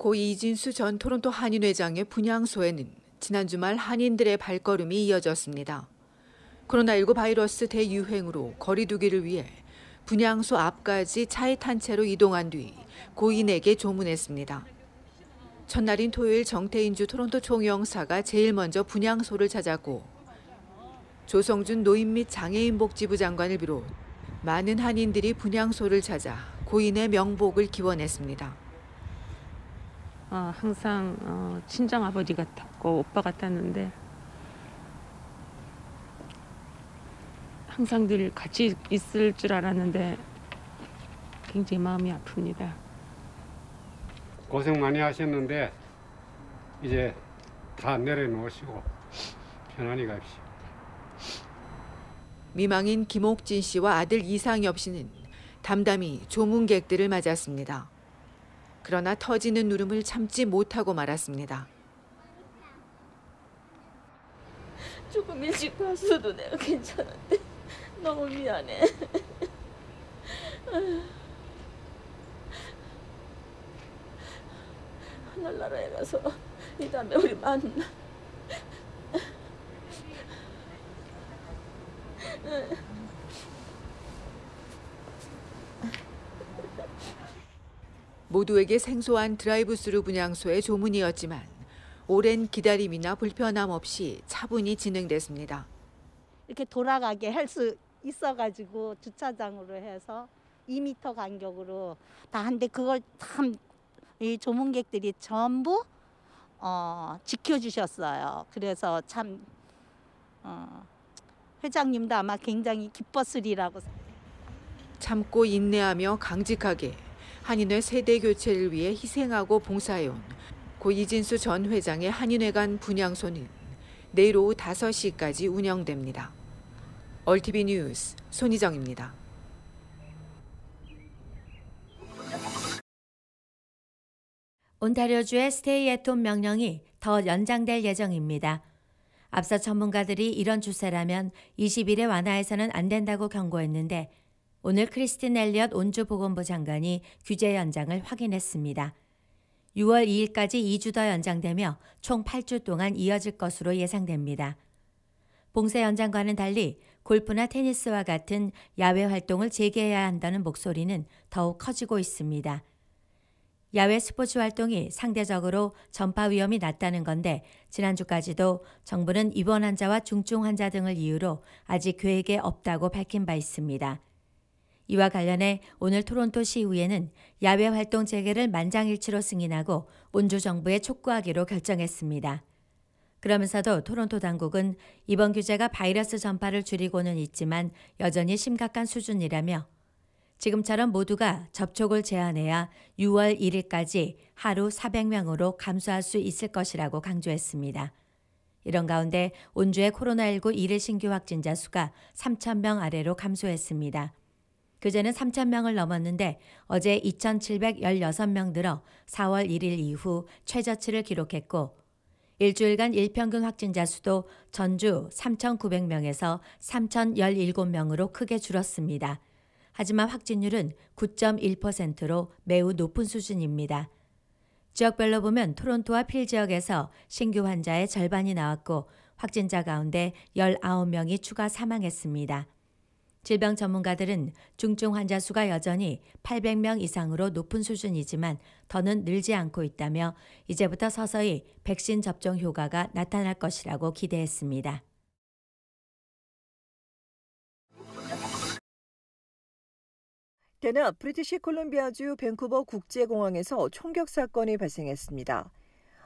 고 이진수 전 토론토 한인회장의 분향소에는 지난 주말 한인들의 발걸음이 이어졌습니다. 코로나19 바이러스 대유행으로 거리 두기를 위해 분향소 앞까지 차에 탄 채로 이동한 뒤 고인에게 조문했습니다. 첫날인 토요일 정태인주 토론토 총영사가 제일 먼저 분향소를 찾았고 조성준 노인 및 장애인 복지부 장관을 비롯 많은 한인들이 분향소를 찾아 고인의 명복을 기원했습니다. 항상 친정아버지 같았고 오빠 같았는데 항상 늘 같이 있을 줄 알았는데 굉장히 마음이 아픕니다. 고생 많이 하셨는데 이제 다 내려놓으시고 편안히 가십시오. 미망인 김옥진 씨와 아들 이상엽 씨는 담담히 조문객들을 맞았습니다. 그러나 터지는 울음을 참지 못하고 말았습니다. 조금 일찍 왔어도 내가 괜찮은데 너무 미안해. 하늘나라에 가서 이 다음에 우리 만나. 모두에게 생소한 드라이브스루 분향소의 조문이었지만 오랜 기다림이나 불편함 없이 차분히 진행됐습니다. 이렇게 돌아가게 할 수 있어가지고 주차장으로 해서 2m 간격으로 다 한데 그걸 참 이 조문객들이 전부 지켜주셨어요. 그래서 참 회장님도 아마 굉장히 기뻤으리라고. 참고 인내하며 강직하게 한인회 세대 교체를 위해 희생하고 봉사해온 고 이진수 전 회장의 한인회관 분향소는 내일 오후 5시까지 운영됩니다. 얼티비 뉴스 손희정입니다. 온타리오주의 스테이 앳홈 명령이 더 연장될 예정입니다. 앞서 전문가들이 이런 추세라면 20일에 완화해서는 안 된다고 경고했는데 오늘 크리스틴 엘리엇 온주 보건부 장관이 규제 연장을 확인했습니다. 6월 2일까지 2주 더 연장되며 총 8주 동안 이어질 것으로 예상됩니다. 봉쇄 연장과는 달리 골프나 테니스와 같은 야외 활동을 재개해야 한다는 목소리는 더욱 커지고 있습니다. 야외 스포츠 활동이 상대적으로 전파 위험이 낮다는 건데 지난주까지도 정부는 입원 환자와 중증 환자 등을 이유로 아직 계획에 없다고 밝힌 바 있습니다. 이와 관련해 오늘 토론토 시의회는 야외 활동 재개를 만장일치로 승인하고 온주 정부에 촉구하기로 결정했습니다. 그러면서도 토론토 당국은 이번 규제가 바이러스 전파를 줄이고는 있지만 여전히 심각한 수준이라며 지금처럼 모두가 접촉을 제한해야 6월 1일까지 하루 400명으로 감소할 수 있을 것이라고 강조했습니다. 이런 가운데 온주의 코로나19 일일 신규 확진자 수가 3,000명 아래로 감소했습니다. 그제는 3,000명을 넘었는데 어제 2,716명 늘어 4월 1일 이후 최저치를 기록했고 일주일간 일평균 확진자 수도 전주 3,900명에서 3,017명으로 크게 줄었습니다. 하지만 확진율은 9.1%로 매우 높은 수준입니다. 지역별로 보면 토론토와 필 지역에서 신규 환자의 절반이 나왔고 확진자 가운데 19명이 추가 사망했습니다. 질병 전문가들은 중증 환자 수가 여전히 800명 이상으로 높은 수준이지만 더는 늘지 않고 있다며 이제부터 서서히 백신 접종 효과가 나타날 것이라고 기대했습니다. 캐나다 브리티시 콜룸비아주 밴쿠버 국제공항에서 총격 사건이 발생했습니다.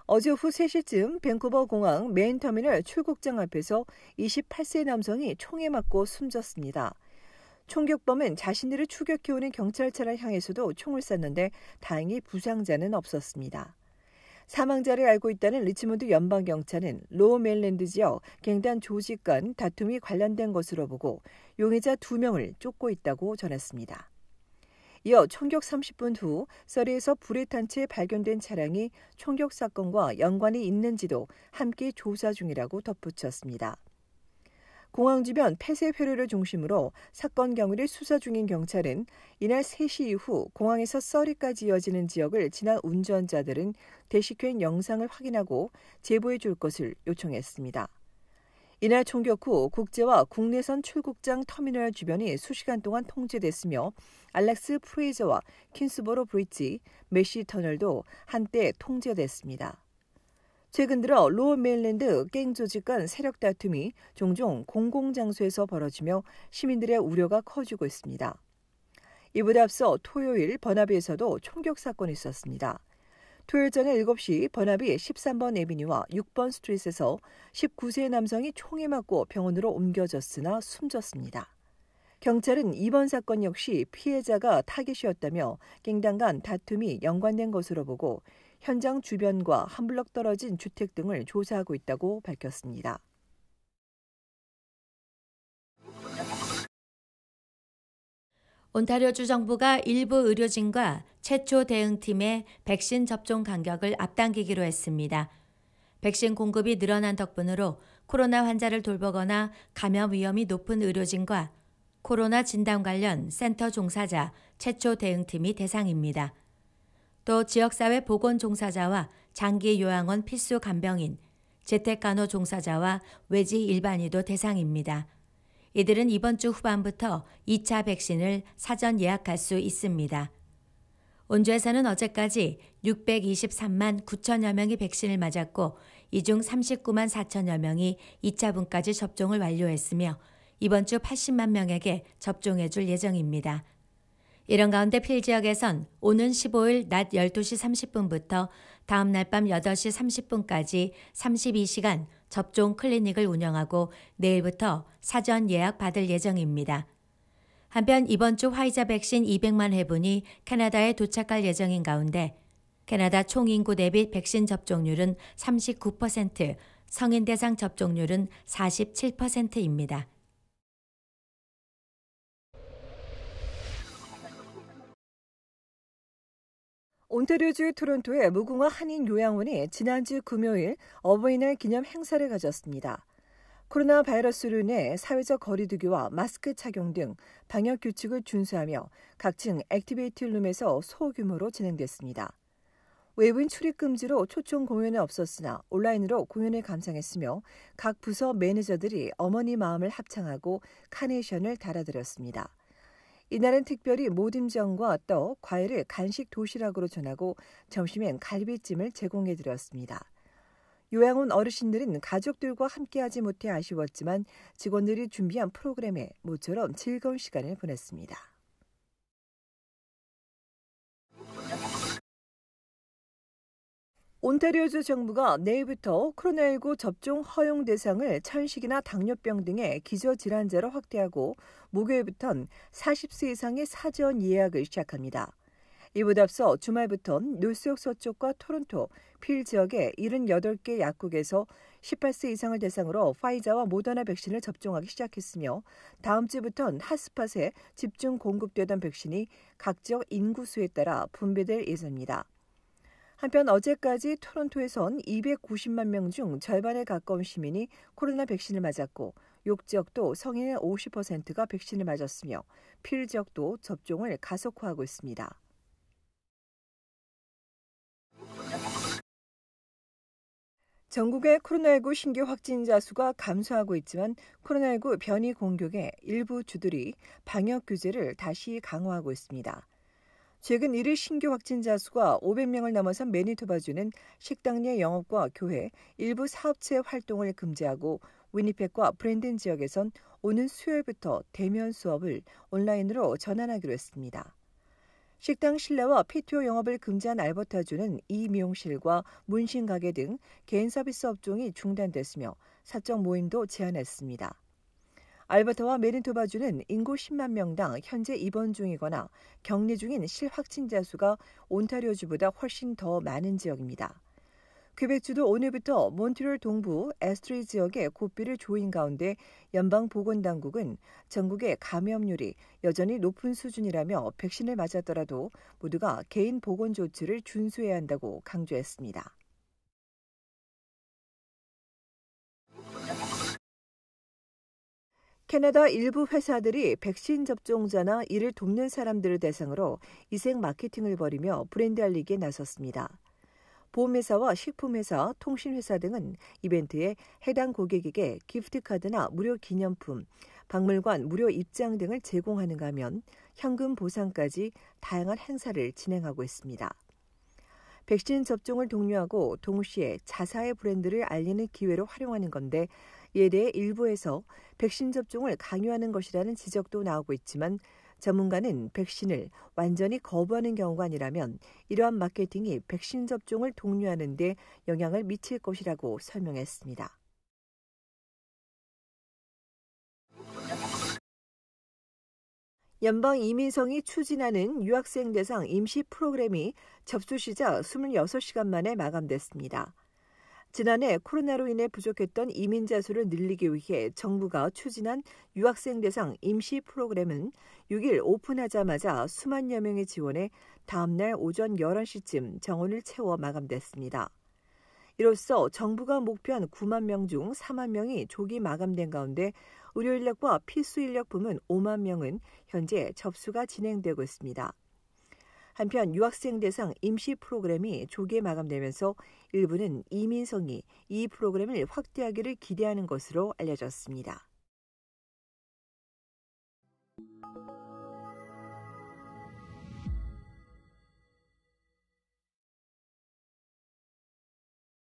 어제 오후 3시쯤 밴쿠버 공항 메인터미널 출국장 앞에서 28세 남성이 총에 맞고 숨졌습니다. 총격범은 자신들을 추격해오는 경찰차를 향해서도 총을 쐈는데 다행히 부상자는 없었습니다. 사망자를 알고 있다는 리치몬드 연방경찰은 로우 메일랜드 지역 갱단 조직 간 다툼이 관련된 것으로 보고 용의자 2명을 쫓고 있다고 전했습니다. 이어 총격 30분 후 서리에서 불에 탄 채 발견된 차량이 총격 사건과 연관이 있는지도 함께 조사 중이라고 덧붙였습니다. 공항 주변 폐쇄 회로를 중심으로 사건 경위를 수사 중인 경찰은 이날 3시 이후 공항에서 서리까지 이어지는 지역을 지난 운전자들은 대식회인 영상을 확인하고 제보해 줄 것을 요청했습니다. 이날 총격 후 국제와 국내선 출국장 터미널 주변이 수시간 동안 통제됐으며 알렉스 프레이저와 킨스버로 브릿지, 메시 터널도 한때 통제됐습니다. 최근 들어 로어 메일랜드 갱 조직 간 세력 다툼이 종종 공공장소에서 벌어지며 시민들의 우려가 커지고 있습니다. 이보다 앞서 토요일 버나비에서도 총격 사건이 있었습니다. 토요일 저녁 7시 버나비 13번 에비뉴와 6번 스트릿에서 19세 남성이 총에 맞고 병원으로 옮겨졌으나 숨졌습니다. 경찰은 이번 사건 역시 피해자가 타깃이었다며 갱단 간 다툼이 연관된 것으로 보고 현장 주변과 한 블럭 떨어진 주택 등을 조사하고 있다고 밝혔습니다. 온타리오주 정부가 일부 의료진과 최초 대응팀의 백신 접종 간격을 앞당기기로 했습니다. 백신 공급이 늘어난 덕분으로 코로나 환자를 돌보거나 감염 위험이 높은 의료진과 코로나 진단 관련 센터 종사자 최초 대응팀이 대상입니다. 또 지역사회 보건 종사자와 장기 요양원 필수 간병인, 재택간호 종사자와 외지 일반의도 대상입니다. 이들은 이번 주 후반부터 2차 백신을 사전 예약할 수 있습니다. 온주에서는 어제까지 623만 9천여 명이 백신을 맞았고 이 중 39만 4천여 명이 2차분까지 접종을 완료했으며 이번 주 80만 명에게 접종해 줄 예정입니다. 이런 가운데 필 지역에선 오는 15일 낮 12시 30분부터 다음 날 밤 8시 30분까지 32시간 접종 클리닉을 운영하고 내일부터 사전 예약 받을 예정입니다. 한편 이번 주 화이자 백신 200만 회분이 캐나다에 도착할 예정인 가운데 캐나다 총인구 대비 백신 접종률은 39%, 성인 대상 접종률은 47%입니다. 온타리오주 토론토의 무궁화 한인요양원이 지난주 금요일 어버이날 기념 행사를 가졌습니다. 코로나 바이러스로 인해 사회적 거리두기와 마스크 착용 등 방역 규칙을 준수하며 각층 액티비티 룸에서 소규모로 진행됐습니다. 외부인 출입 금지로 초청 공연은 없었으나 온라인으로 공연을 감상했으며 각 부서 매니저들이 어머니 마음을 합창하고 카네이션을 달아드렸습니다. 이날은 특별히 모듬전과 떡, 과일을 간식 도시락으로 전하고 점심엔 갈비찜을 제공해드렸습니다. 요양원 어르신들은 가족들과 함께하지 못해 아쉬웠지만 직원들이 준비한 프로그램에 모처럼 즐거운 시간을 보냈습니다. 온타리오주 정부가 내일부터 코로나19 접종 허용 대상을 천식이나 당뇨병 등의 기저질환자로 확대하고 목요일부터는 40세 이상의 사전 예약을 시작합니다. 이보다 앞서 주말부터는 뉴스욕 서쪽과 토론토, 필 지역의 78개 약국에서 18세 이상을 대상으로 파이자와 모더나 백신을 접종하기 시작했으며 다음 주부터는 핫스팟에 집중 공급되던 백신이 각 지역 인구수에 따라 분배될 예정입니다. 한편 어제까지 토론토에선 290만 명 중 절반에 가까운 시민이 코로나 백신을 맞았고 욕 지역도 성인의 50%가 백신을 맞았으며 필 지역도 접종을 가속화하고 있습니다. 전국의 코로나19 신규 확진자 수가 감소하고 있지만 코로나19 변이 공격에 일부 주들이 방역 규제를 다시 강화하고 있습니다. 최근 1일 신규 확진자 수가 500명을 넘어선 매니토바주는 식당 내 영업과 교회, 일부 사업체 활동을 금지하고 위니펙과 브랜든 지역에선 오는 수요일부터 대면 수업을 온라인으로 전환하기로 했습니다. 식당 실내와 피티오 영업을 금지한 알버타주는 이 미용실과 문신 가게 등 개인 서비스 업종이 중단됐으며 사적 모임도 제한했습니다. 알버타와 매니토바주는 인구 10만 명당 현재 입원 중이거나 격리 중인 실확진자 수가 온타리오주보다 훨씬 더 많은 지역입니다. 퀘벡주도 오늘부터 몬트리올 동부 에스트리 지역에 고비를 조인 가운데 연방보건당국은 전국의 감염률이 여전히 높은 수준이라며 백신을 맞았더라도 모두가 개인 보건 조치를 준수해야 한다고 강조했습니다. 캐나다 일부 회사들이 백신 접종자나 이를 돕는 사람들을 대상으로 이색 마케팅을 벌이며 브랜드 알리기에 나섰습니다. 보험회사와 식품회사, 통신회사 등은 이벤트에 해당 고객에게 기프트카드나 무료 기념품, 박물관 무료 입장 등을 제공하는가 하면 현금 보상까지 다양한 행사를 진행하고 있습니다. 백신 접종을 독려하고 동시에 자사의 브랜드를 알리는 기회로 활용하는 건데 이에 대해 일부에서 백신 접종을 강요하는 것이라는 지적도 나오고 있지만 전문가는 백신을 완전히 거부하는 경우가 아니라면 이러한 마케팅이 백신 접종을 독려하는 데 영향을 미칠 것이라고 설명했습니다. 연방이민성이 추진하는 유학생 대상 임시 프로그램이 접수 시작 26시간 만에 마감됐습니다. 지난해 코로나로 인해 부족했던 이민자 수를 늘리기 위해 정부가 추진한 유학생 대상 임시 프로그램은 6일 오픈하자마자 수만여 명의 지원에 다음날 오전 11시쯤 정원을 채워 마감됐습니다. 이로써 정부가 목표한 9만 명 중 4만 명이 조기 마감된 가운데 의료 인력과 필수 인력 부문 5만 명은 현재 접수가 진행되고 있습니다. 한편 유학생 대상 임시 프로그램이 조기에 마감되면서 일부는 이민성이 이 프로그램을 확대하기를 기대하는 것으로 알려졌습니다.